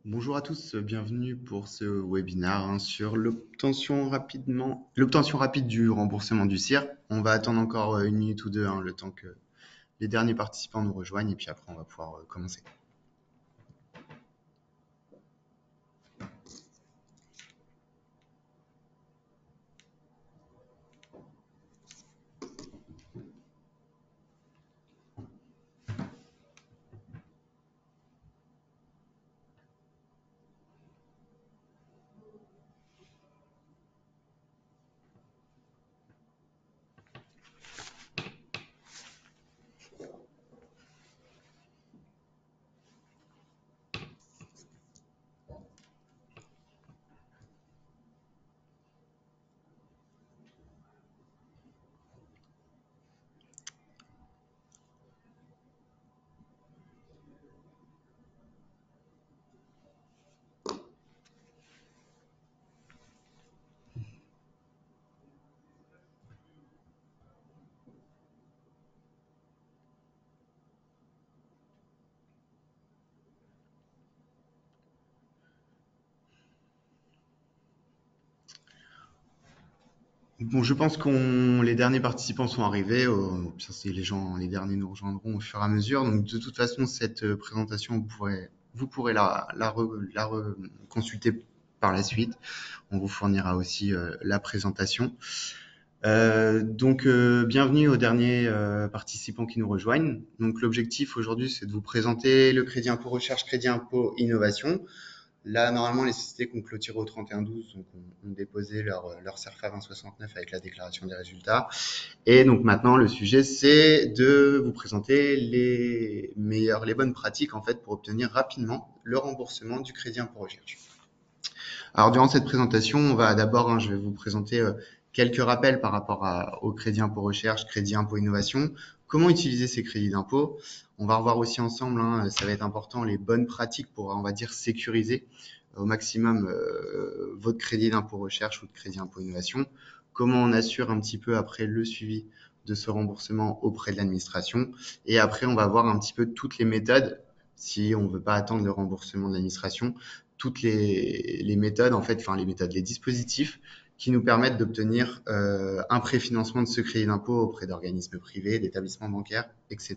Bonjour à tous, bienvenue pour ce webinaire sur l'obtention rapide du remboursement du CIR. On va attendre encore une minute ou deux, le temps que les derniers participants nous rejoignent et puis après on va pouvoir commencer. Bon, je pense que les derniers participants sont arrivés. Les derniers nous rejoindront au fur et à mesure. Donc, de toute façon, cette présentation, vous pourrez la consulter par la suite. On vous fournira aussi la présentation. Bienvenue aux derniers participants qui nous rejoignent. Donc, l'objectif aujourd'hui, c'est de vous présenter le crédit impôt recherche, crédit impôt innovation. Là, normalement, les sociétés qui ont clôturé au 31/12 donc ont déposé leur CERFA 2069 avec la déclaration des résultats. Et donc maintenant, le sujet, c'est de vous présenter les bonnes pratiques en fait pour obtenir rapidement le remboursement du crédit impôt recherche. Alors, durant cette présentation, on va d'abord, je vais vous présenter quelques rappels par rapport au crédit impôt recherche, crédit impôt innovation, comment utiliser ces crédits d'impôt. On va revoir aussi ensemble, ça va être important, les bonnes pratiques pour, on va dire, sécuriser au maximum votre crédit d'impôt recherche ou de crédit impôt innovation. Comment on assure un petit peu après le suivi de ce remboursement auprès de l'administration. Et après, on va voir un petit peu toutes les méthodes, si on ne veut pas attendre le remboursement de l'administration, toutes les méthodes, en fait, enfin les dispositifs qui nous permettent d'obtenir un préfinancement de ce crédit d'impôt auprès d'organismes privés, d'établissements bancaires, etc.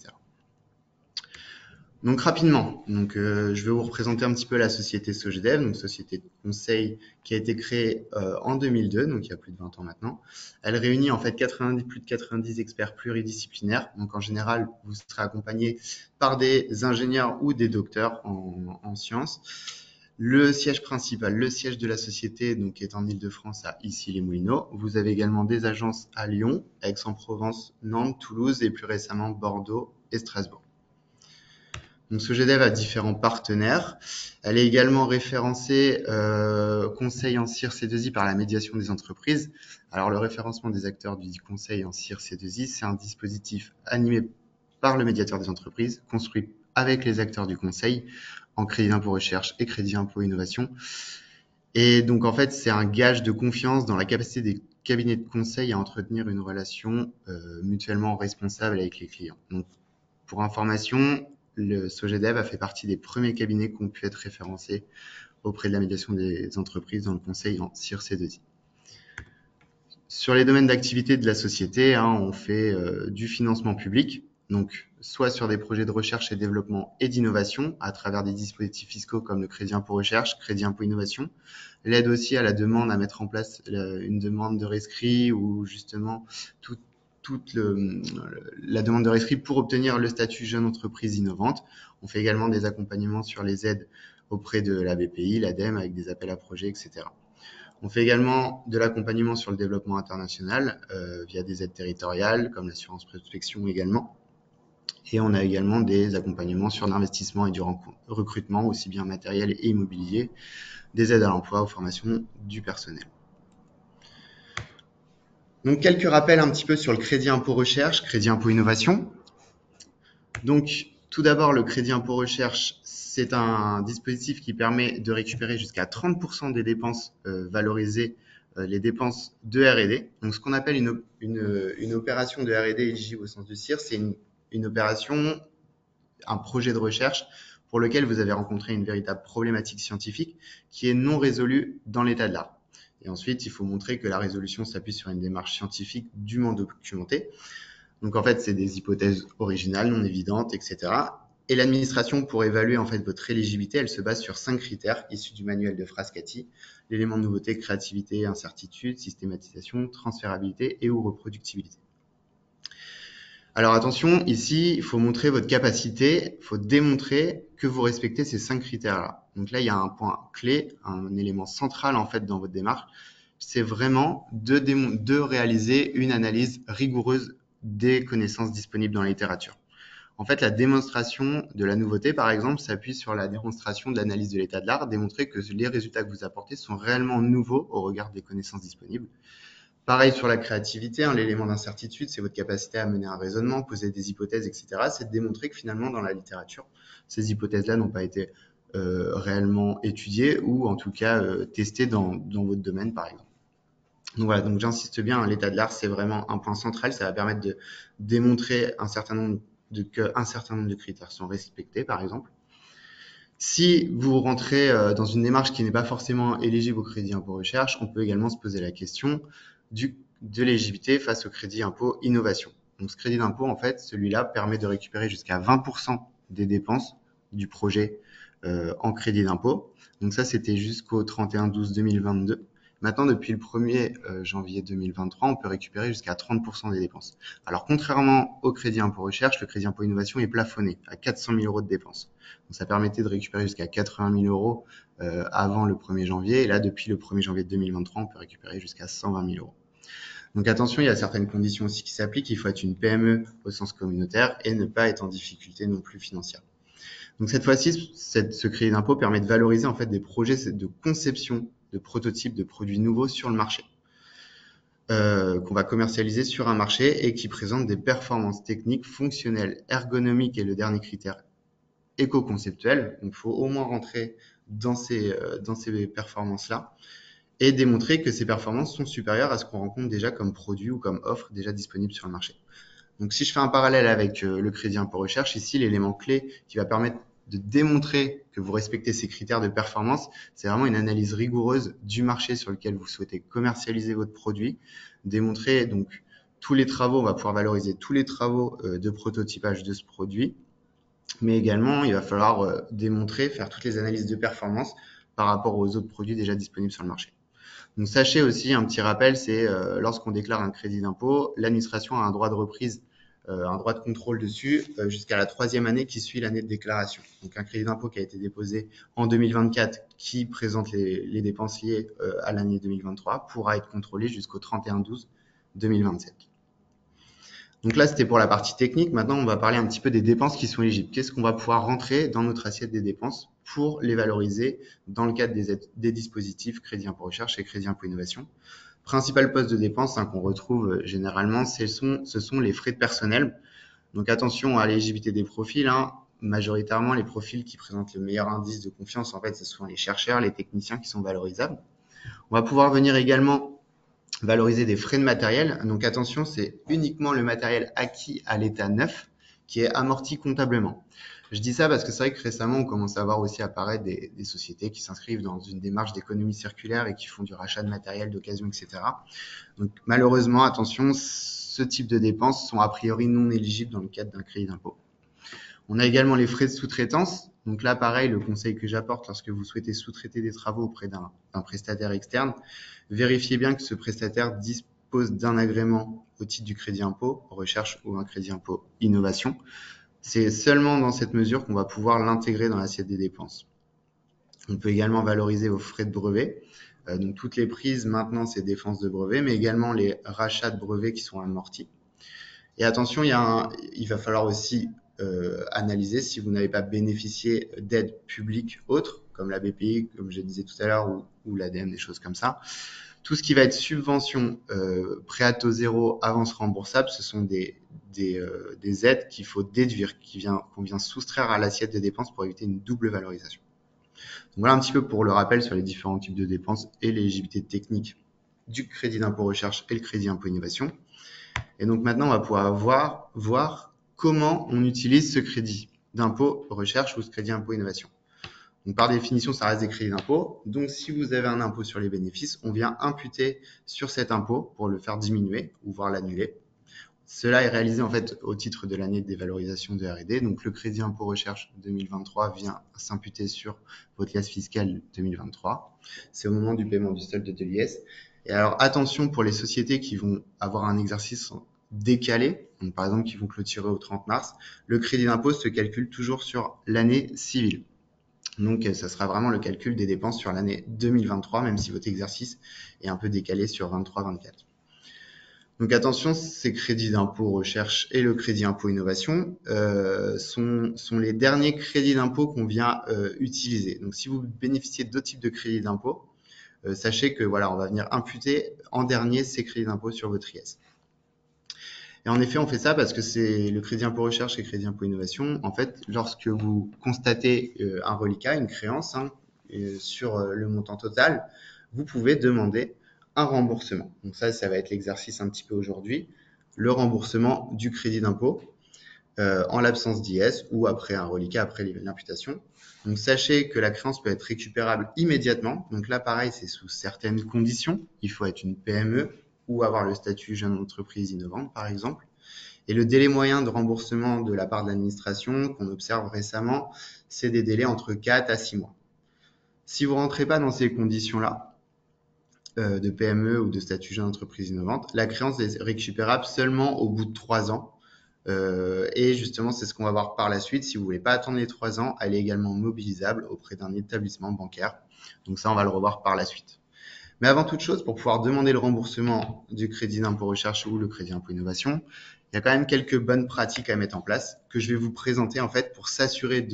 Donc rapidement, je vais vous représenter un petit peu la société Sogedev, donc société de conseil qui a été créée en 2002, donc il y a plus de 20 ans maintenant. Elle réunit en fait plus de 90 experts pluridisciplinaires. Donc en général, vous serez accompagné par des ingénieurs ou des docteurs en sciences. Le siège principal, le siège de la société, donc, est en Île-de-France à Issy-les-Moulineaux. Vous avez également des agences à Lyon, Aix-en-Provence, Nantes, Toulouse et plus récemment Bordeaux et Strasbourg. Donc, Sogedev a différents partenaires. Elle est également référencée conseil en CIR C2I par la médiation des entreprises. Alors, le référencement des acteurs du conseil en CIR C2I, c'est un dispositif animé par le médiateur des entreprises, construit avec les acteurs du conseil en crédit d'impôt recherche et crédit impôt innovation. Et donc, en fait, c'est un gage de confiance dans la capacité des cabinets de conseil à entretenir une relation mutuellement responsable avec les clients. Donc, pour information, le Sogedev a fait partie des premiers cabinets qui ont pu être référencés auprès de la médiation des entreprises dans le conseil en CIR C2I. Sur les domaines d'activité de la société, on fait du financement public, donc soit sur des projets de recherche et développement et d'innovation à travers des dispositifs fiscaux comme le crédit impôt recherche, crédit impôt innovation, l'aide aussi à la demande à mettre en place une demande de rescrit ou justement la demande de rescrit pour obtenir le statut jeune entreprise innovante. On fait également des accompagnements sur les aides auprès de la BPI, l'ADEME avec des appels à projets, etc. On fait également de l'accompagnement sur le développement international via des aides territoriales comme l'assurance prospection également. Et on a également des accompagnements sur l'investissement et du recrutement, aussi bien matériel et immobilier, des aides à l'emploi, aux formations du personnel. Donc, quelques rappels un petit peu sur le crédit impôt recherche, crédit impôt innovation. Donc, tout d'abord, le crédit impôt recherche, c'est un dispositif qui permet de récupérer jusqu'à 30% des dépenses valorisées, les dépenses de R&D. Donc, ce qu'on appelle une opération de R&D éligible au sens du CIR, c'est une opération, un projet de recherche pour lequel vous avez rencontré une véritable problématique scientifique qui est non résolue dans l'état de l'art. Et ensuite, il faut montrer que la résolution s'appuie sur une démarche scientifique dûment documentée. Donc en fait, c'est des hypothèses originales, non évidentes, etc. Et l'administration, pour évaluer en fait votre éligibilité, elle se base sur 5 critères issus du manuel de Frascati: l'élément de nouveauté, créativité, incertitude, systématisation, transférabilité et ou reproductibilité. Alors attention, ici, il faut montrer votre capacité, il faut démontrer que vous respectez ces 5 critères-là. Donc là, il y a un point clé, un élément central en fait dans votre démarche, c'est vraiment de réaliser une analyse rigoureuse des connaissances disponibles dans la littérature. En fait, la démonstration de la nouveauté, par exemple, s'appuie sur la démonstration de l'analyse de l'état de l'art, démontrer que les résultats que vous apportez sont réellement nouveaux au regard des connaissances disponibles. Pareil sur la créativité, hein, l'élément d'incertitude, c'est votre capacité à mener un raisonnement, poser des hypothèses, etc. C'est de démontrer que finalement, dans la littérature, ces hypothèses-là n'ont pas été réellement étudiées ou en tout cas testées dans votre domaine, par exemple. Donc voilà, donc j'insiste bien, hein, l'état de l'art, c'est vraiment un point central. Ça va permettre de démontrer qu'un certain nombre de critères sont respectés, par exemple. Si vous rentrez dans une démarche qui n'est pas forcément éligible au crédit impôt recherche, on peut également se poser la question de l'éligibilité face au crédit impôt innovation. Donc ce crédit d'impôt, en fait, celui-là permet de récupérer jusqu'à 20% des dépenses du projet en crédit d'impôt. Donc ça, c'était jusqu'au 31/12/2022. Maintenant, depuis le 1er janvier 2023, on peut récupérer jusqu'à 30% des dépenses. Alors, contrairement au crédit impôt recherche, le crédit impôt innovation est plafonné à 400 000 euros de dépenses. Donc, ça permettait de récupérer jusqu'à 80 000 euros avant le 1er janvier. Et là, depuis le 1er janvier 2023, on peut récupérer jusqu'à 120 000 euros. Donc attention, il y a certaines conditions aussi qui s'appliquent. Il faut être une PME au sens communautaire et ne pas être en difficulté non plus financière. Donc cette fois-ci, ce crédit d'impôt permet de valoriser en fait des projets de conception de prototypes de produits nouveaux sur le marché, qu'on va commercialiser sur un marché et qui présentent des performances techniques, fonctionnelles, ergonomiques et le dernier critère, éco-conceptuel. Donc il faut au moins rentrer dans ces performances-là et démontrer que ces performances sont supérieures à ce qu'on rencontre déjà comme produit ou comme offre déjà disponible sur le marché. Donc, si je fais un parallèle avec le crédit impôt recherche, ici, l'élément clé qui va permettre de démontrer que vous respectez ces critères de performance, c'est vraiment une analyse rigoureuse du marché sur lequel vous souhaitez commercialiser votre produit, démontrer donc tous les travaux, on va pouvoir valoriser tous les travaux de prototypage de ce produit, mais également, il va falloir démontrer, faire toutes les analyses de performance par rapport aux autres produits déjà disponibles sur le marché. Donc, sachez aussi, un petit rappel, c'est lorsqu'on déclare un crédit d'impôt, l'administration a un droit de reprise, un droit de contrôle dessus jusqu'à la 3e année qui suit l'année de déclaration. Donc, un crédit d'impôt qui a été déposé en 2024 qui présente les dépenses liées à l'année 2023 pourra être contrôlé jusqu'au 31/12/2027. Donc là, c'était pour la partie technique. Maintenant, on va parler un petit peu des dépenses qui sont éligibles. Qu'est-ce qu'on va pouvoir rentrer dans notre assiette des dépenses pour les valoriser dans le cadre des dispositifs crédit impôt recherche et crédit impôt innovation? Principal poste de dépenses qu'on retrouve généralement, ce sont les frais de personnel. Donc attention à l'éligibilité des profils. Majoritairement, les profils qui présentent le meilleur indice de confiance, en fait, ce sont les chercheurs, les techniciens qui sont valorisables. On va pouvoir venir également valoriser des frais de matériel. Donc attention, c'est uniquement le matériel acquis à l'état neuf qui est amorti comptablement. Je dis ça parce que c'est vrai que récemment, on commence à voir aussi apparaître des sociétés qui s'inscrivent dans une démarche d'économie circulaire et qui font du rachat de matériel d'occasion, etc. Donc malheureusement, attention, ce type de dépenses sont a priori non éligibles dans le cadre d'un crédit d'impôt. On a également les frais de sous-traitance. Donc là, pareil, le conseil que j'apporte lorsque vous souhaitez sous-traiter des travaux auprès d'un prestataire externe, vérifiez bien que ce prestataire dispose d'un agrément au titre du crédit impôt recherche ou un crédit impôt innovation. C'est seulement dans cette mesure qu'on va pouvoir l'intégrer dans l'assiette des dépenses. On peut également valoriser vos frais de brevet. Donc toutes les prises, maintenance et défense de brevets, mais également les rachats de brevets qui sont amortis. Et attention, il va falloir aussi analyser si vous n'avez pas bénéficié d'aides publiques autres, comme la BPI, comme je disais tout à l'heure, ou l'ADEME, des choses comme ça. Tout ce qui va être subvention, prêt à taux zéro, avance remboursable, ce sont des aides qu'il faut déduire, qu'on vient soustraire à l'assiette des dépenses pour éviter une double valorisation. Donc voilà un petit peu pour le rappel sur les différents types de dépenses et l'éligibilité technique du crédit d'impôt recherche et le crédit impôt innovation. Et donc maintenant, on va pouvoir voir comment on utilise ce crédit. d'impôt recherche ou ce crédit impôt innovation. Donc, par définition, ça reste des crédits d'impôt. Donc, si vous avez un impôt sur les bénéfices, on vient imputer sur cet impôt pour le faire diminuer ou voire l'annuler. Cela est réalisé en fait au titre de l'année de dévalorisation de R&D. Donc, le crédit impôt recherche 2023 vient s'imputer sur votre liasse fiscale 2023. C'est au moment du paiement du solde de l'IS. Et alors, attention pour les sociétés qui vont avoir un exercice décalé, donc par exemple qui vont clôturer au 30 mars, le crédit d'impôt se calcule toujours sur l'année civile. Donc, ça sera vraiment le calcul des dépenses sur l'année 2023, même si votre exercice est un peu décalé sur 23-24. Donc, attention, ces crédits d'impôt recherche et le crédit impôt innovation sont les derniers crédits d'impôt qu'on vient utiliser. Donc, si vous bénéficiez d'autres types de crédits d'impôt, sachez que voilà, on va venir imputer en dernier ces crédits d'impôt sur votre IS. Et en effet, on fait ça parce que c'est le crédit impôt recherche et le crédit impôt innovation. En fait, lorsque vous constatez un reliquat, une créance sur le montant total, vous pouvez demander un remboursement. Donc ça va être l'exercice un petit peu aujourd'hui, le remboursement du crédit d'impôt en l'absence d'IS ou après un reliquat, après l'imputation. Donc sachez que la créance peut être récupérable immédiatement. Donc là, pareil, c'est sous certaines conditions. Il faut être une PME ou avoir le statut jeune entreprise innovante, par exemple. Et le délai moyen de remboursement de la part de l'administration qu'on observe récemment, c'est des délais entre 4 à 6 mois. Si vous ne rentrez pas dans ces conditions-là, de PME ou de statut jeune entreprise innovante, la créance est récupérable seulement au bout de 3 ans. Et justement, c'est ce qu'on va voir par la suite. Si vous ne voulez pas attendre les 3 ans, elle est également mobilisable auprès d'un établissement bancaire. Donc ça, on va le revoir par la suite. Mais avant toute chose, pour pouvoir demander le remboursement du crédit d'impôt recherche ou le crédit impôt innovation, il y a quand même quelques bonnes pratiques à mettre en place que je vais vous présenter en fait pour s'assurer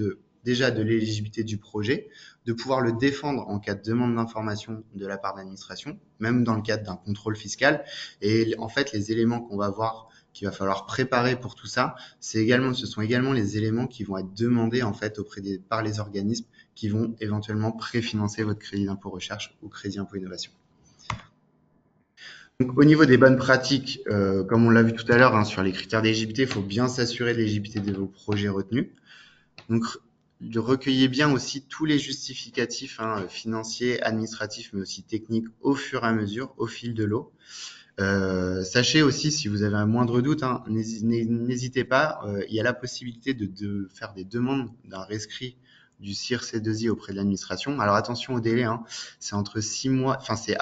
déjà de l'éligibilité du projet, de pouvoir le défendre en cas de demande d'information de la part de l'administration, même dans le cadre d'un contrôle fiscal. Et en fait, les éléments qu'on va voir qu'il va falloir préparer pour tout ça, ce sont également les éléments qui vont être demandés en fait par les organismes qui vont éventuellement préfinancer votre crédit d'impôt recherche ou crédit impôt innovation. Donc, au niveau des bonnes pratiques, comme on l'a vu tout à l'heure sur les critères d'éligibilité, il faut bien s'assurer de l'éligibilité de vos projets retenus. Donc, recueillez bien aussi tous les justificatifs financiers, administratifs, mais aussi techniques au fur et à mesure, au fil de l'eau. Sachez aussi, si vous avez un moindre doute, n'hésitez pas, il y a la possibilité de faire des demandes d'un rescrit du CIR C2I auprès de l'administration. Alors attention au délai, c'est entre 6 mois, enfin c'est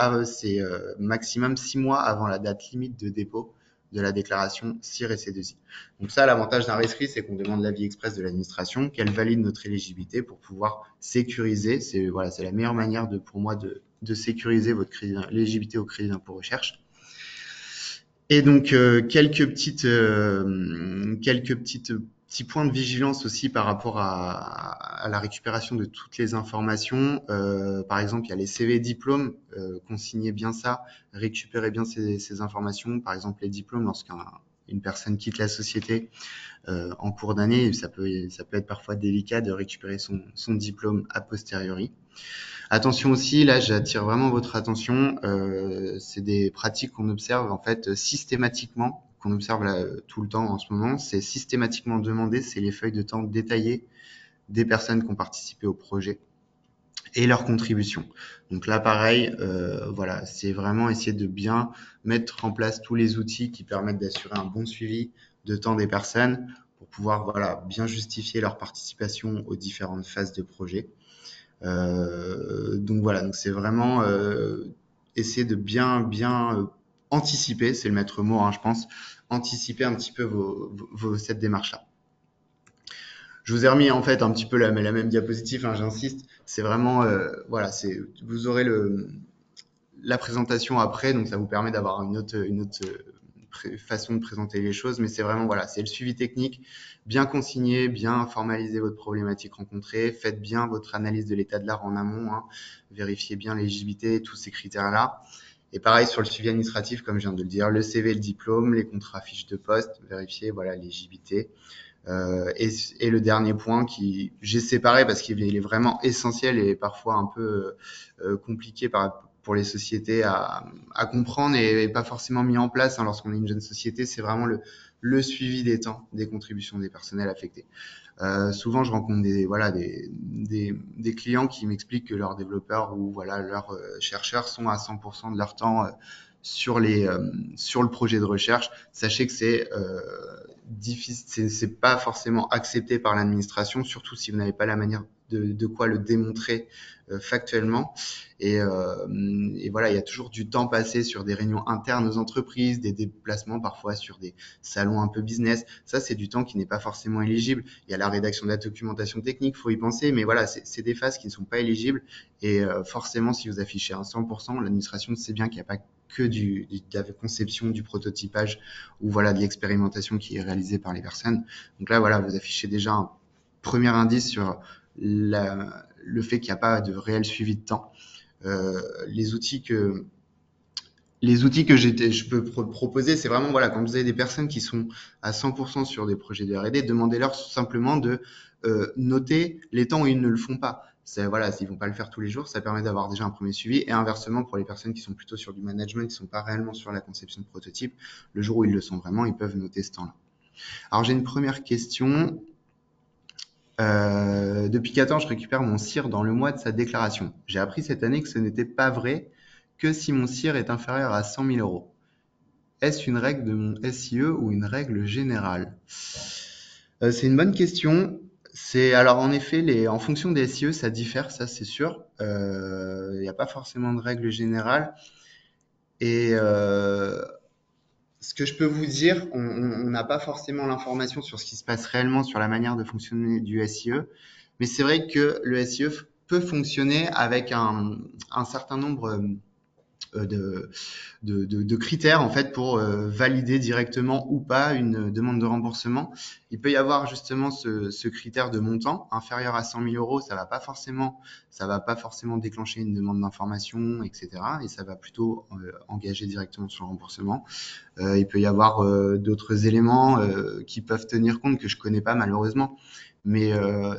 maximum 6 mois avant la date limite de dépôt de la déclaration CIR et C2I. Donc ça, l'avantage d'un rescrit, c'est qu'on demande l'avis express de l'administration, qu'elle valide notre éligibilité pour pouvoir sécuriser. C'est la meilleure manière pour moi de sécuriser votre l'éligibilité au crédit d'impôt recherche. Et donc quelques petits points de vigilance aussi par rapport à la récupération de toutes les informations. Par exemple, il y a les CV diplômes, consignez bien ça, récupérez bien ces informations. Par exemple, les diplômes, lorsqu'une personne quitte la société en cours d'année, ça peut être parfois délicat de récupérer son diplôme a posteriori. Attention aussi, là j'attire vraiment votre attention, c'est des pratiques qu'on observe en fait systématiquement, qu'on observe là, tout le temps en ce moment, c'est systématiquement demandé, c'est les feuilles de temps détaillées des personnes qui ont participé au projet et leurs contributions. Donc là pareil, c'est vraiment essayer de bien mettre en place tous les outils qui permettent d'assurer un bon suivi de temps des personnes pour pouvoir bien justifier leur participation aux différentes phases de projet. Donc c'est vraiment essayer de bien anticiper, c'est le maître mot, je pense, anticiper un petit peu cette démarche-là. Je vous ai remis en fait un petit peu la même diapositive, j'insiste. C'est vraiment, vous aurez la présentation après, donc ça vous permet d'avoir une autre façon de présenter les choses, mais c'est vraiment c'est le suivi technique, bien consigner, bien formaliser votre problématique rencontrée, faites bien votre analyse de l'état de l'art en amont, vérifiez bien l'éligibilité, tous ces critères-là. Et pareil sur le suivi administratif, comme je viens de le dire, le CV, le diplôme, les contrats, fiches de poste, vérifiez l'éligibilité. Et le dernier point qui j'ai séparé parce qu'il est vraiment essentiel et parfois un peu compliqué pour les sociétés à comprendre et pas forcément mis en place lorsqu'on est une jeune société, c'est vraiment le suivi des temps des contributions des personnels affectés. Souvent, je rencontre des clients qui m'expliquent que leurs développeurs ou voilà, leurs chercheurs sont à 100% de leur temps sur sur le projet de recherche. Sachez que c'est difficile, c'est pas forcément accepté par l'administration, surtout si vous n'avez pas la manière de quoi le démontrer factuellement. Et voilà, il y a toujours du temps passé sur des réunions internes aux entreprises, des déplacements parfois sur des salons un peu business. Ça, c'est du temps qui n'est pas forcément éligible. Il y a la rédaction de la documentation technique, faut y penser, mais voilà, c'est des phases qui ne sont pas éligibles. Et forcément, si vous affichez un 100%, l'administration sait bien qu'il n'y a pas que de la conception, du prototypage ou voilà de l'expérimentation qui est réalisée par les personnes. Donc là, voilà, vous affichez déjà un premier indice sur le fait qu'il n'y a pas de réel suivi de temps. Les outils que je peux proposer, c'est vraiment, voilà, quand vous avez des personnes qui sont à 100% sur des projets de R&D, demandez-leur simplement de noter les temps où ils ne le font pas. Voilà, s'ils vont pas le faire tous les jours, ça permet d'avoir déjà un premier suivi. Et inversement, pour les personnes qui sont plutôt sur du management, qui sont pas réellement sur la conception de prototypes, le jour où ils le sont vraiment, ils peuvent noter ce temps-là. Alors, j'ai une première question. Depuis 4 ans, je récupère mon CIR dans le mois de sa déclaration. J'ai appris cette année que ce n'était pas vrai, que si mon CIR est inférieur à 100 000 euros. Est-ce une règle de mon SIE ou une règle générale? C'est une bonne question. Alors en effet, en fonction des SIE, ça diffère, ça c'est sûr. Il n'y a pas forcément de règle générale. Et ce que je peux vous dire, on n'a pas forcément l'information sur ce qui se passe réellement sur la manière de fonctionner du SIE, mais c'est vrai que le SIE peut fonctionner avec un certain nombre de critères en fait pour valider directement ou pas une demande de remboursement. Il peut y avoir justement ce critère de montant inférieur à 100 000 euros, ça va pas forcément déclencher une demande d'information, etc. Et ça va plutôt engager directement sur le remboursement. Il peut y avoir d'autres éléments qui peuvent tenir compte que je connais pas malheureusement. Mais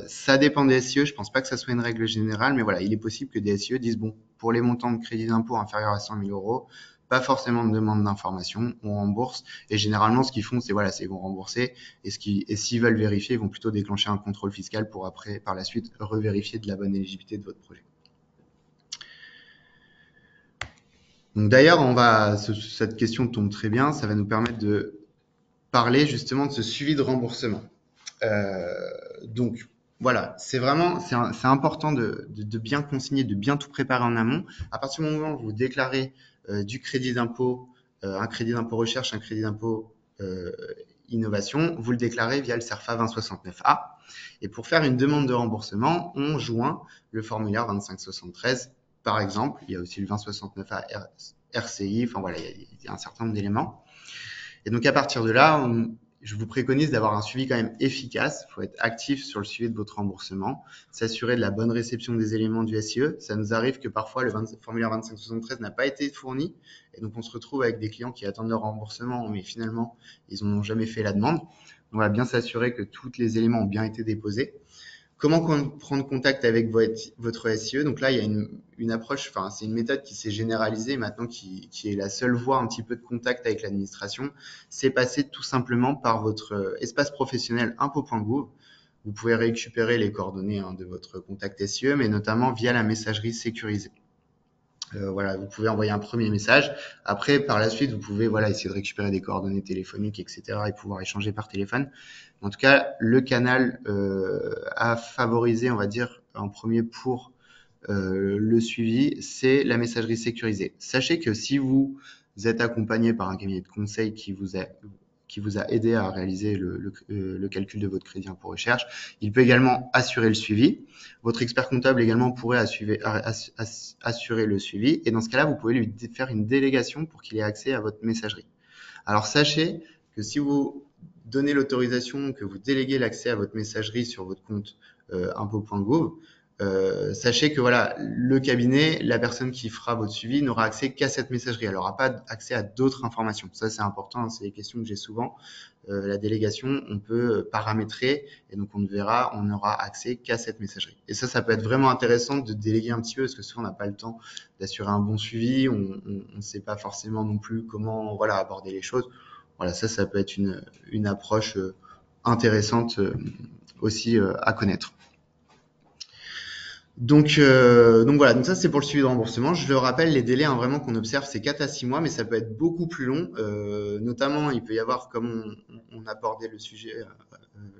ça dépend des SIE. Je pense pas que ça soit une règle générale, mais voilà, il est possible que des SIE disent bon, pour les montants de crédit d'impôt inférieurs à 100 000 euros, pas forcément de demande d'information, on rembourse. Et généralement, ce qu'ils font, c'est voilà, ils vont rembourser. Et s'ils veulent vérifier, ils vont plutôt déclencher un contrôle fiscal pour après, par la suite, revérifier de la bonne éligibilité de votre projet. Donc d'ailleurs, cette question tombe très bien. Ça va nous permettre de parler justement de ce suivi de remboursement. Donc voilà, c'est important de bien consigner, de bien tout préparer en amont. À partir du moment où vous déclarez du crédit d'impôt, un crédit d'impôt recherche, un crédit d'impôt innovation, vous le déclarez via le CERFA 2069A. Et pour faire une demande de remboursement, on joint le formulaire 2573, par exemple. Il y a aussi le 2069A RCI, enfin voilà, il y a un certain nombre d'éléments. Et donc à partir de là, je vous préconise d'avoir un suivi quand même efficace. Il faut être actif sur le suivi de votre remboursement, s'assurer de la bonne réception des éléments du SIE. Ça nous arrive que parfois le formulaire 2573 n'a pas été fourni et donc on se retrouve avec des clients qui attendent leur remboursement mais finalement ils n'ont jamais fait la demande. On va bien s'assurer que tous les éléments ont bien été déposés. Comment prendre contact avec votre SIE? Donc là, il y a une approche, enfin, c'est une méthode qui s'est généralisée maintenant, qui est la seule voie un petit peu de contact avec l'administration. C'est passer tout simplement par votre espace professionnel impôt.gouv. Vous pouvez récupérer les coordonnées de votre contact SIE, mais notamment via la messagerie sécurisée. Voilà, vous pouvez envoyer un premier message. Après, par la suite, vous pouvez essayer de récupérer des coordonnées téléphoniques, etc. et pouvoir échanger par téléphone. En tout cas, le canal à favoriser, on va dire, en premier pour le suivi, c'est la messagerie sécurisée. Sachez que si vous êtes accompagné par un cabinet de conseil qui vous a aidé à réaliser le calcul de votre crédit impôt recherche, il peut également assurer le suivi. Votre expert comptable également pourrait assurer le suivi. Et dans ce cas-là, vous pouvez lui faire une délégation pour qu'il ait accès à votre messagerie. Alors, sachez que si vous donnez l'autorisation, que vous déléguez l'accès à votre messagerie sur votre compte impôt.gouv, sachez que voilà, le cabinet, la personne qui fera votre suivi n'aura accès qu'à cette messagerie. Elle n'aura pas accès à d'autres informations. Ça, c'est important. C'est des questions que j'ai souvent. La délégation, on peut paramétrer et donc on n'aura accès qu'à cette messagerie. Et ça peut être vraiment intéressant de déléguer un petit peu parce que souvent on n'a pas le temps d'assurer un bon suivi. On ne sait pas forcément non plus comment aborder les choses. Voilà, ça peut être une approche intéressante aussi à connaître. Donc voilà, donc ça c'est pour le suivi de remboursement. Je le rappelle, les délais vraiment qu'on observe, c'est 4 à 6 mois, mais ça peut être beaucoup plus long. Notamment, il peut y avoir, comme on abordait le sujet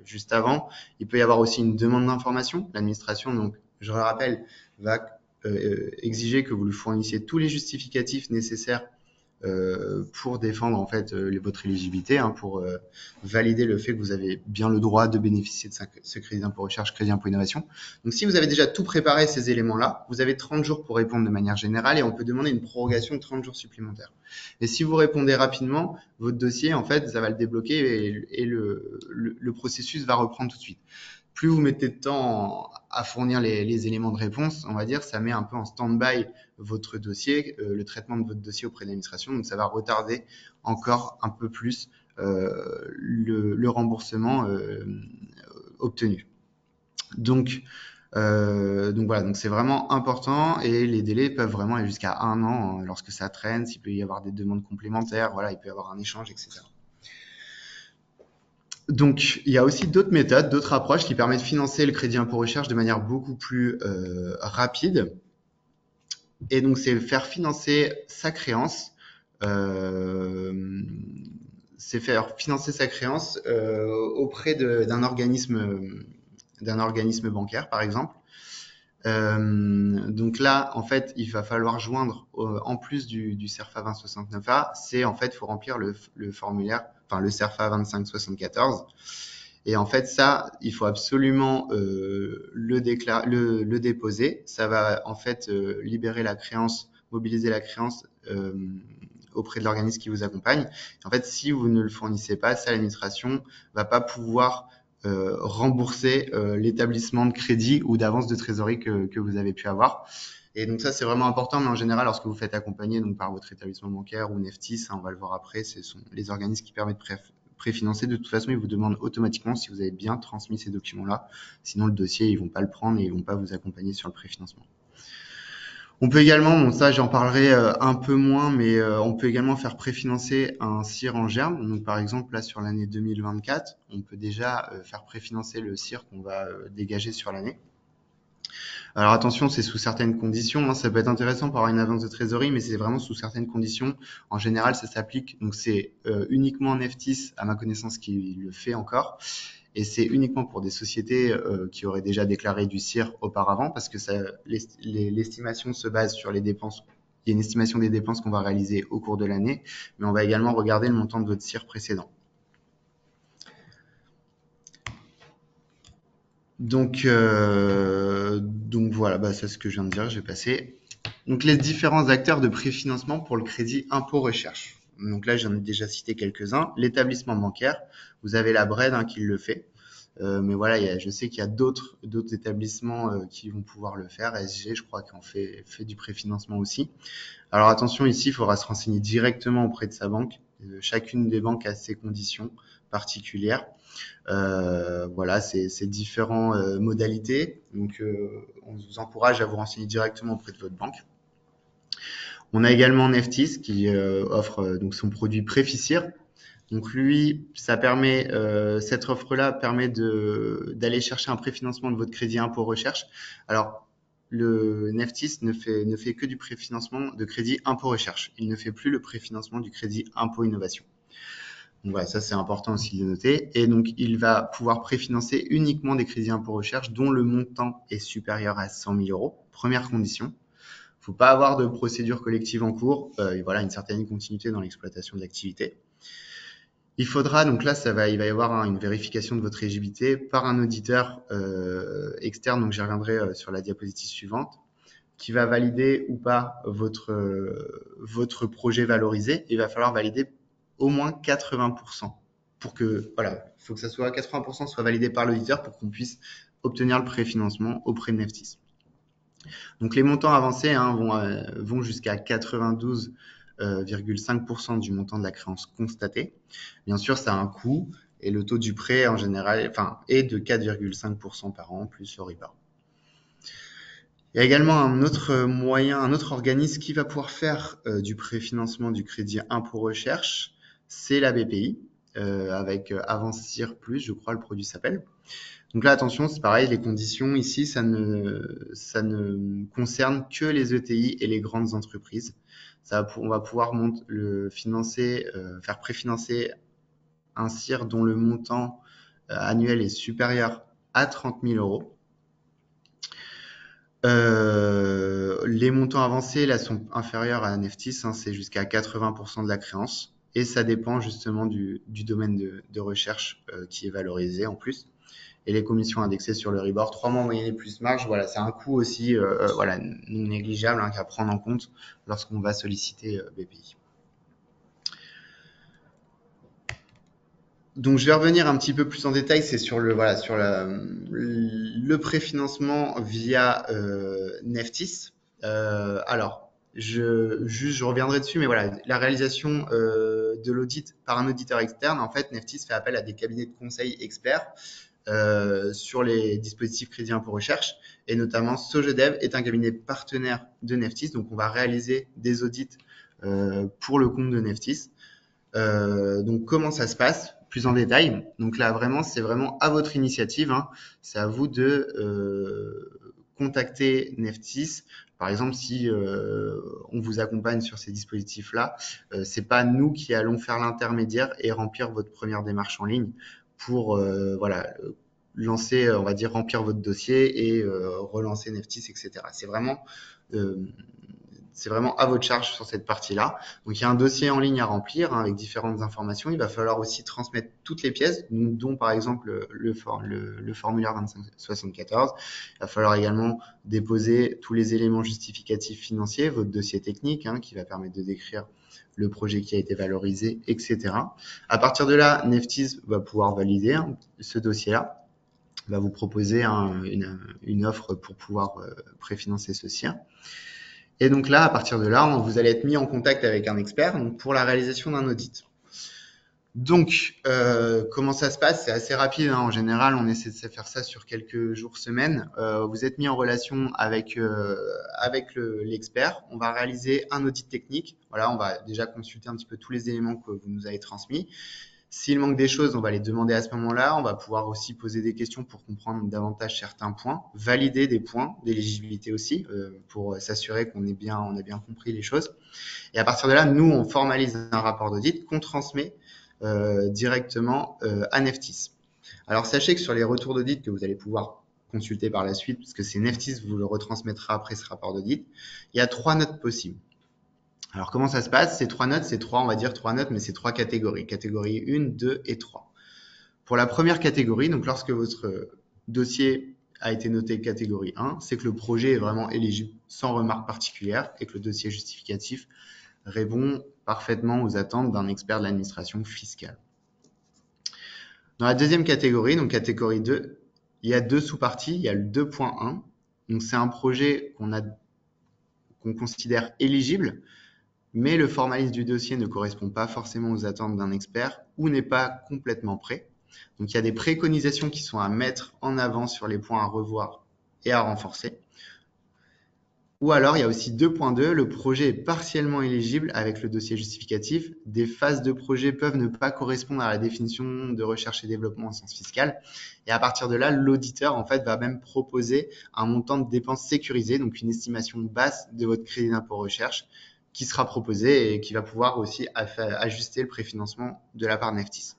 juste avant, il peut y avoir aussi une demande d'information. L'administration, donc je le rappelle, va exiger que vous lui fournissiez tous les justificatifs nécessaires pour défendre en fait votre éligibilité, hein, pour valider le fait que vous avez bien le droit de bénéficier de ce crédit d'impôt recherche, crédit impôt innovation. Donc si vous avez déjà tout préparé ces éléments-là, vous avez 30 jours pour répondre de manière générale et on peut demander une prorogation de 30 jours supplémentaires. Et si vous répondez rapidement, votre dossier, en fait, ça va le débloquer et le processus va reprendre tout de suite. Plus vous mettez de temps à fournir les éléments de réponse, on va dire, ça met un peu en stand-by votre dossier, le traitement de votre dossier auprès de l'administration. Donc, ça va retarder encore un peu plus le remboursement obtenu. Donc voilà, donc c'est vraiment important et les délais peuvent vraiment aller jusqu'à 1 an lorsque ça traîne, s'il peut y avoir des demandes complémentaires, voilà, il peut y avoir un échange, etc. Donc, il y a aussi d'autres méthodes, d'autres approches qui permettent de financer le crédit impôt recherche de manière beaucoup plus rapide. Et donc, c'est faire financer sa créance. C'est faire financer sa créance auprès d'un organisme bancaire, par exemple. Donc là, en fait, il va falloir joindre, en plus du CERFA 2069A, c'est en fait, faut remplir le formulaire, enfin le CERFA 2574. Et en fait, ça, il faut absolument le déposer. Ça va en fait libérer la créance, mobiliser la créance auprès de l'organisme qui vous accompagne. En fait, si vous ne le fournissez pas, ça, l'administration va pas pouvoir rembourser l'établissement de crédit ou d'avance de trésorerie que vous avez pu avoir. Et donc ça, c'est vraiment important, mais en général, lorsque vous faites accompagner donc, par votre établissement bancaire ou Neftis, hein, on va le voir après, ce sont les organismes qui permettent de préfinancer. De toute façon, ils vous demandent automatiquement si vous avez bien transmis ces documents-là. Sinon, le dossier, ils vont pas le prendre et ils vont pas vous accompagner sur le préfinancement. On peut également, bon ça j'en parlerai un peu moins, mais on peut également faire préfinancer un CIR en germe. Donc par exemple là sur l'année 2024, on peut déjà faire préfinancer le CIR qu'on va dégager sur l'année. Alors attention, c'est sous certaines conditions, hein. Ça peut être intéressant pour avoir une avance de trésorerie, mais c'est vraiment sous certaines conditions. En général, ça s'applique, donc c'est uniquement Neftis, à ma connaissance, qui le fait encore. Et c'est uniquement pour des sociétés qui auraient déjà déclaré du CIR auparavant, parce que l'estimation se base sur les dépenses. Il y a une estimation des dépenses qu'on va réaliser au cours de l'année, mais on va également regarder le montant de votre CIR précédent. Donc voilà, bah, c'est ce que je viens de dire, j'ai passé. Donc les différents acteurs de préfinancement pour le crédit impôt recherche. Donc là, j'en ai déjà cité quelques-uns. L'établissement bancaire, vous avez la BRED hein, qui le fait. Mais voilà, je sais qu'il y a d'autres établissements qui vont pouvoir le faire. SG, je crois qu'on fait du préfinancement aussi. Alors attention, ici, il faudra se renseigner directement auprès de sa banque. Chacune des banques a ses conditions particulières. Voilà, c'est différentes modalités. Donc, on vous encourage à vous renseigner directement auprès de votre banque. On a également Neftis qui offre donc son produit Préficir. Donc lui, ça permet, cette offre-là permet d'aller chercher un préfinancement de votre crédit impôt recherche. Alors, le Neftis ne fait que du préfinancement de crédit impôt recherche. Il ne fait plus le préfinancement du crédit impôt innovation. Donc voilà, ça c'est important aussi de noter. Et donc, il va pouvoir préfinancer uniquement des crédits impôt recherche dont le montant est supérieur à 100 000 euros. Première condition. Il ne faut pas avoir de procédure collective en cours. Et voilà, une certaine continuité dans l'exploitation de l'activité. Il faudra, donc là, il va y avoir une vérification de votre éligibilité par un auditeur externe, donc j'y reviendrai sur la diapositive suivante, qui va valider ou pas votre projet valorisé. Il va falloir valider au moins 80% pour que, voilà, il faut que ça soit 80% soit validé par l'auditeur pour qu'on puisse obtenir le préfinancement auprès de Neftis. Donc les montants avancés hein, vont jusqu'à 92,5% du montant de la créance constatée. Bien sûr, ça a un coût et le taux du prêt en général est de 4,5% par an plus l'Euribor. Il y a également un autre moyen, un autre organisme qui va pouvoir faire du préfinancement du crédit impôt recherche. c'est la BPI, avec Avancir Plus, je crois, le produit s'appelle. Donc là, attention, c'est pareil, les conditions ici, ça ne concerne que les ETI et les grandes entreprises. On va pouvoir faire préfinancer un CIR dont le montant annuel est supérieur à 30 000 euros. Les montants avancés là sont inférieurs à Neftis, hein, c'est jusqu'à 80% de la créance et ça dépend justement du domaine de recherche qui est valorisé en plus. Et les commissions indexées sur le Ribor, 3 mois moyenne plus marge, voilà, c'est un coût aussi voilà, non négligeable hein, qu'à prendre en compte lorsqu'on va solliciter BPI. Donc, je vais revenir un petit peu plus en détail, c'est sur le préfinancement via Neftis. Alors, je reviendrai dessus, mais voilà, la réalisation de l'audit par un auditeur externe, en fait, Neftis fait appel à des cabinets de conseil experts sur les dispositifs crédit impôt recherche, et notamment Sogedev est un cabinet partenaire de Neftis, donc on va réaliser des audits pour le compte de Neftis. Donc comment ça se passe plus en détail. Donc là vraiment c'est vraiment à votre initiative, hein. C'est à vous de contacter Neftis. Par exemple, si on vous accompagne sur ces dispositifs-là, c'est pas nous qui allons faire l'intermédiaire et remplir votre première démarche en ligne pour voilà lancer, on va dire remplir votre dossier et relancer Neftis, etc. C'est vraiment à votre charge sur cette partie-là. Donc, il y a un dossier en ligne à remplir hein, avec différentes informations. Il va falloir aussi transmettre toutes les pièces, dont par exemple le formulaire 2574. Il va falloir également déposer tous les éléments justificatifs financiers, votre dossier technique hein, qui va permettre de décrire le projet qui a été valorisé, etc. À partir de là, Neftis va pouvoir valider hein, ce dossier-là, va vous proposer une offre pour pouvoir préfinancer ce CIR. Et donc là, à partir de là, vous allez être mis en contact avec un expert donc pour la réalisation d'un audit. Donc, comment ça se passe? C'est assez rapide. Hein. En général, on essaie de faire ça sur quelques jours, semaines. Vous êtes mis en relation avec l'expert. On va réaliser un audit technique. Voilà, on va déjà consulter un petit peu tous les éléments que vous nous avez transmis. S'il manque des choses, on va les demander à ce moment-là. On va pouvoir aussi poser des questions pour comprendre davantage certains points, valider des points d'éligibilité aussi pour s'assurer qu'on a bien compris les choses. Et à partir de là, nous, on formalise un rapport d'audit qu'on transmet directement à Neftis. Alors, sachez que sur les retours d'audit que vous allez pouvoir consulter par la suite, parce que c'est Neftis qui vous le retransmettra après ce rapport d'audit, il y a 3 notes possibles. Alors, comment ça se passe? Ces 3 notes, on va dire 3 notes, mais c'est 3 catégories. Catégorie 1, 2 et 3. Pour la première catégorie, donc lorsque votre dossier a été noté catégorie 1, c'est que le projet est vraiment éligible sans remarque particulière et que le dossier justificatif répond parfaitement aux attentes d'un expert de l'administration fiscale. Dans la deuxième catégorie, donc catégorie 2, il y a 2 sous-parties. Il y a le 2.1. Donc, c'est un projet qu'on considère éligible, mais le formalisme du dossier ne correspond pas forcément aux attentes d'un expert ou n'est pas complètement prêt. Donc, il y a des préconisations qui sont à mettre en avant sur les points à revoir et à renforcer. Ou alors, il y a aussi 2.2, le projet est partiellement éligible avec le dossier justificatif. Des phases de projet peuvent ne pas correspondre à la définition de recherche et développement en sens fiscal. Et à partir de là, l'auditeur en fait va même proposer un montant de dépenses sécurisé, donc une estimation basse de votre crédit d'impôt recherche qui sera proposé et qui va pouvoir aussi ajuster le préfinancement de la part de Neftis.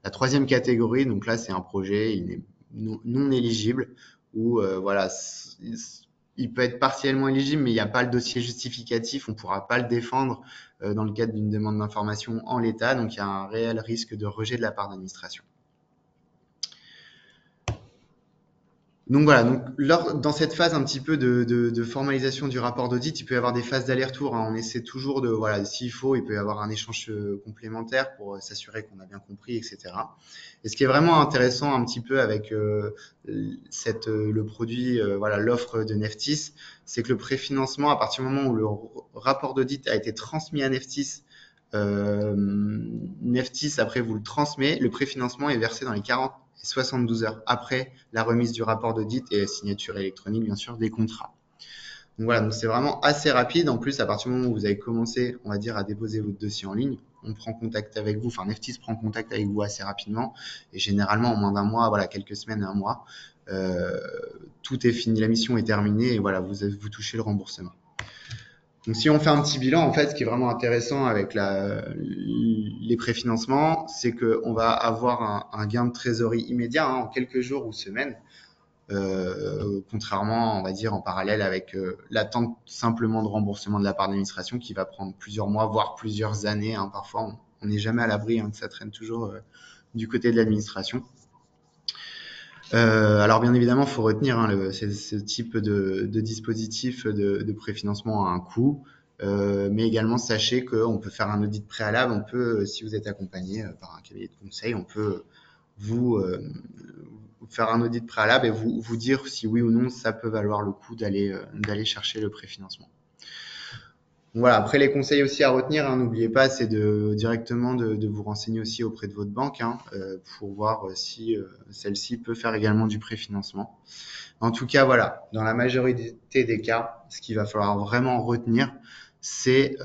La troisième catégorie, donc là, c'est un projet il est non éligible où voilà, il peut être partiellement éligible, mais il n'y a pas le dossier justificatif, on ne pourra pas le défendre dans le cadre d'une demande d'information en l'état, donc il y a un réel risque de rejet de la part de l'administration. Donc voilà, dans cette phase un petit peu de formalisation du rapport d'audit, il peut y avoir des phases d'aller-retour. Hein. On essaie toujours de, voilà, s'il faut, il peut y avoir un échange complémentaire pour s'assurer qu'on a bien compris, etc. Et ce qui est vraiment intéressant un petit peu avec le produit, voilà, l'offre de Neftis, c'est que le préfinancement, à partir du moment où le rapport d'audit a été transmis à Neftis, Neftis après vous le transmet, le préfinancement est versé dans les 40 et 72 heures après la remise du rapport d'audit et la signature électronique bien sûr des contrats. Donc voilà, donc c'est vraiment assez rapide. En plus, à partir du moment où vous avez commencé, on va dire, à déposer votre dossier en ligne, on prend contact avec vous, enfin Neftis prend contact avec vous assez rapidement et généralement en moins d'un mois, voilà, quelques semaines, un mois, euh, tout est fini, la mission est terminée et voilà, vous touchez le remboursement. Donc si on fait un petit bilan, en fait, ce qui est vraiment intéressant avec les préfinancements, c'est qu'on va avoir un gain de trésorerie immédiat en quelques jours ou semaines. Contrairement, on va dire, en parallèle avec l'attente simplement de remboursement de la part de l'administration qui va prendre plusieurs mois, voire plusieurs années. Parfois, on n'est jamais à l'abri, que ça traîne toujours du côté de l'administration. Alors bien évidemment, il faut retenir ce type de dispositif de préfinancement a un coût, mais également sachez qu'on peut faire un audit préalable. On peut, si vous êtes accompagné par un cabinet de conseil, on peut vous faire un audit préalable et vous dire si oui ou non ça peut valoir le coup d'aller chercher le préfinancement. Voilà, après les conseils aussi à retenir, n'oubliez pas, c'est directement de vous renseigner aussi auprès de votre banque pour voir si celle-ci peut faire également du préfinancement. En tout cas, voilà, dans la majorité des cas, ce qu'il va falloir vraiment retenir, c'est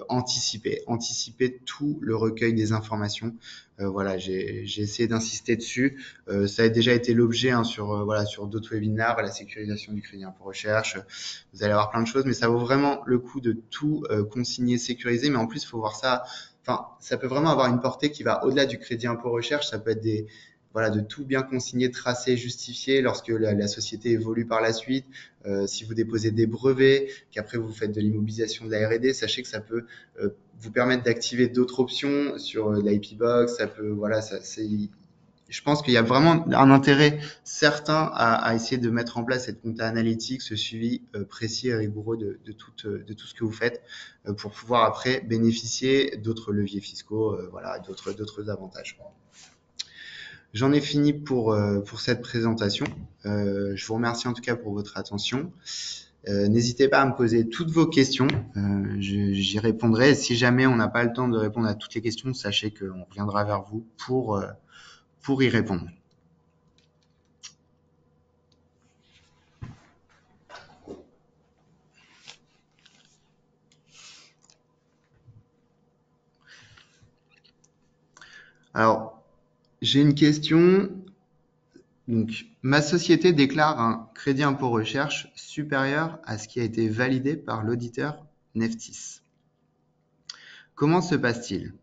anticiper tout le recueil des informations. Voilà, j'ai essayé d'insister dessus. Ça a déjà été l'objet sur d'autres webinaires, la sécurisation du crédit impôt recherche. Vous allez avoir plein de choses, mais ça vaut vraiment le coup de tout consigner, sécuriser. Mais en plus, il faut voir ça. Enfin, ça peut vraiment avoir une portée qui va au-delà du crédit impôt recherche. Ça peut être de tout bien consigner, tracer, justifier lorsque la société évolue par la suite. Si vous déposez des brevets, qu'après vous faites de l'immobilisation de la R&D, sachez que ça peut vous permettre d'activer d'autres options sur l'IP Box. Ça peut, voilà, je pense qu'il y a vraiment un intérêt certain à essayer de mettre en place cette compta analytique, ce suivi précis et rigoureux de tout ce que vous faites pour pouvoir après bénéficier d'autres leviers fiscaux, d'autres avantages. J'en ai fini pour cette présentation. Je vous remercie en tout cas pour votre attention. N'hésitez pas à me poser toutes vos questions. J'y répondrai. Si jamais on n'a pas le temps de répondre à toutes les questions, sachez qu'on reviendra vers vous pour y répondre. Alors, j'ai une question. Donc, ma société déclare un crédit impôt recherche supérieur à ce qui a été validé par l'auditeur Neftis. Comment se passe-t-il?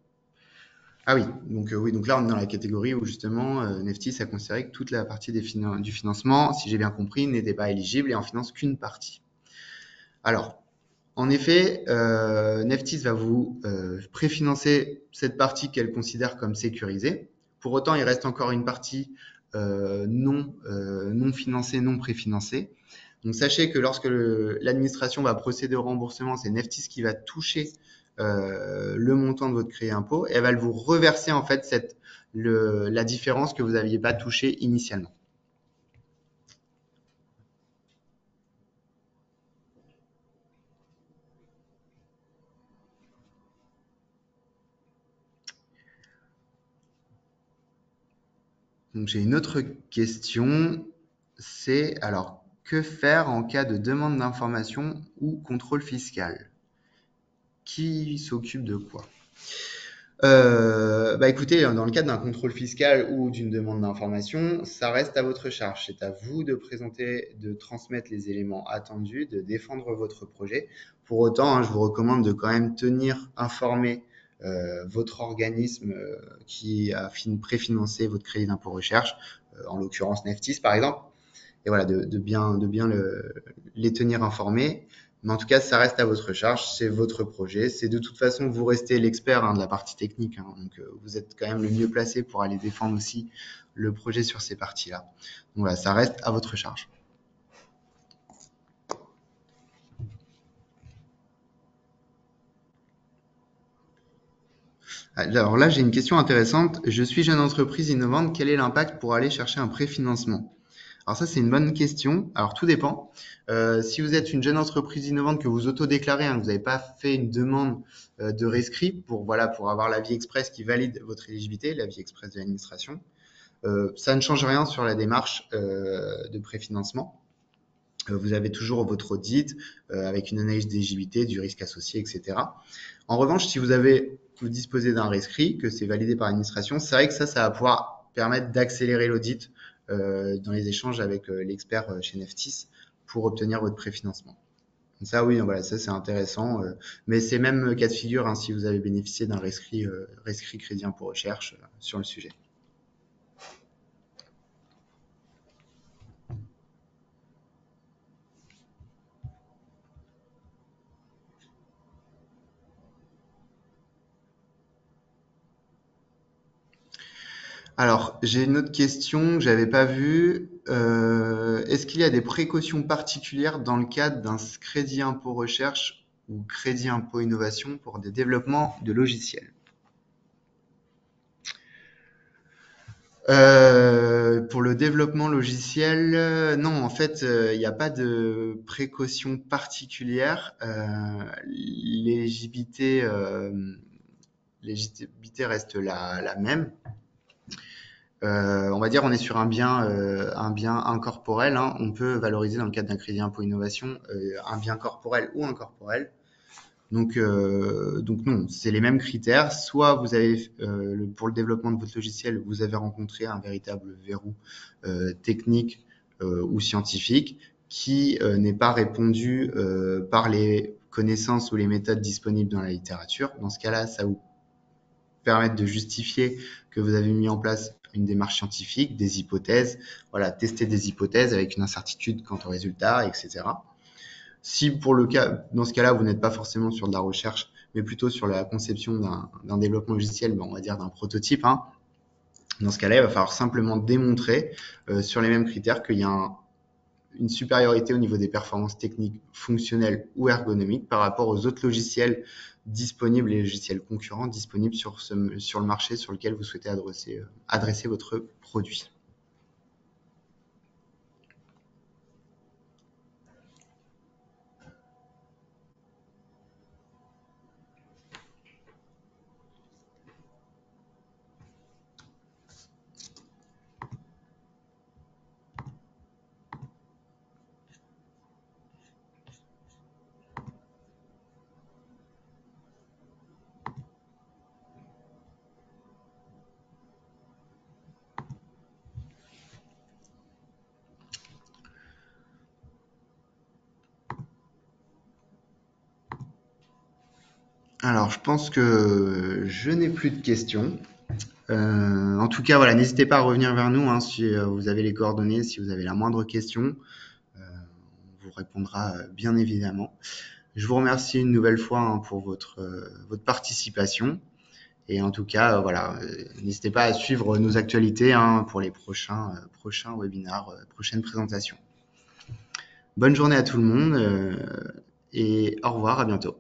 Ah oui, donc là on est dans la catégorie où justement Neftis a considéré que toute la partie du financement, si j'ai bien compris, n'était pas éligible et en finance qu'une partie. Alors, en effet, Neftis va vous préfinancer cette partie qu'elle considère comme sécurisée. Pour autant, il reste encore une partie non financée, non préfinancée. Donc sachez que lorsque l'administration va procéder au remboursement, c'est Neftis qui va toucher le montant de votre crédit impôt et elle va vous reverser en fait la différence que vous n'aviez pas touchée initialement. Donc j'ai une autre question, c'est alors que faire en cas de demande d'information ou contrôle fiscal? Qui s'occupe de quoi? Écoutez, dans le cadre d'un contrôle fiscal ou d'une demande d'information, ça reste à votre charge. C'est à vous de présenter, de transmettre les éléments attendus, de défendre votre projet. Pour autant, je vous recommande de quand même tenir informé votre organisme qui a préfinancé votre crédit d'impôt recherche, en l'occurrence Neftis par exemple, et voilà, de bien les tenir informés. Mais en tout cas, ça reste à votre charge, c'est votre projet. C'est de toute façon, vous restez l'expert de la partie technique, donc vous êtes quand même le mieux placé pour aller défendre aussi le projet sur ces parties-là. Donc voilà, ça reste à votre charge. Alors là, j'ai une question intéressante. Je suis jeune entreprise innovante, quel est l'impact pour aller chercher un préfinancement? Alors ça, c'est une bonne question. Alors tout dépend. Si vous êtes une jeune entreprise innovante que vous autodéclarez, que vous n'avez pas fait une demande de rescrit pour avoir l'avis express qui valide votre éligibilité, l'avis express de l'administration, ça ne change rien sur la démarche de préfinancement. Vous avez toujours votre audit avec une analyse d'éligibilité, du risque associé, etc. En revanche, si vous disposez d'un rescrit, que c'est validé par l'administration, c'est vrai que ça va pouvoir permettre d'accélérer l'audit dans les échanges avec l'expert chez Neftis pour obtenir votre préfinancement. Donc ça, oui, voilà, ça c'est intéressant. Mais c'est même cas de figure hein, si vous avez bénéficié d'un rescrit crédit impôt recherche sur le sujet. Alors, j'ai une autre question que j'avais pas vue. Est-ce qu'il y a des précautions particulières dans le cadre d'un crédit impôt recherche ou crédit impôt innovation pour des développements de logiciels? Pour le développement logiciel, non, en fait, il n'y a pas de précaution particulière. L'éligibilité reste la même. On va dire on est sur un bien incorporel, hein. On peut valoriser dans le cadre d'un crédit impôt innovation un bien corporel ou incorporel. Donc non, c'est les mêmes critères. Soit vous avez, pour le développement de votre logiciel, vous avez rencontré un véritable verrou technique ou scientifique qui n'est pas répondu par les connaissances ou les méthodes disponibles dans la littérature. Dans ce cas-là, ça vous permettre de justifier que vous avez mis en place une démarche scientifique, des hypothèses, voilà, tester des hypothèses avec une incertitude quant aux résultats, etc. Si dans ce cas-là, vous n'êtes pas forcément sur de la recherche, mais plutôt sur la conception d'un développement logiciel, on va dire d'un prototype, hein, dans ce cas-là, il va falloir simplement démontrer sur les mêmes critères qu'il y a une supériorité au niveau des performances techniques, fonctionnelles ou ergonomiques par rapport aux autres logiciels disponibles, les logiciels concurrents disponibles sur le marché sur lequel vous souhaitez adresser votre produit. Alors, je pense que je n'ai plus de questions. En tout cas, voilà, n'hésitez pas à revenir vers nous hein, si vous avez les coordonnées, si vous avez la moindre question. On vous répondra bien évidemment. Je vous remercie une nouvelle fois hein, pour votre participation. Et en tout cas, voilà, n'hésitez pas à suivre nos actualités hein, pour les prochains webinars, prochaines présentations. Bonne journée à tout le monde et au revoir, à bientôt.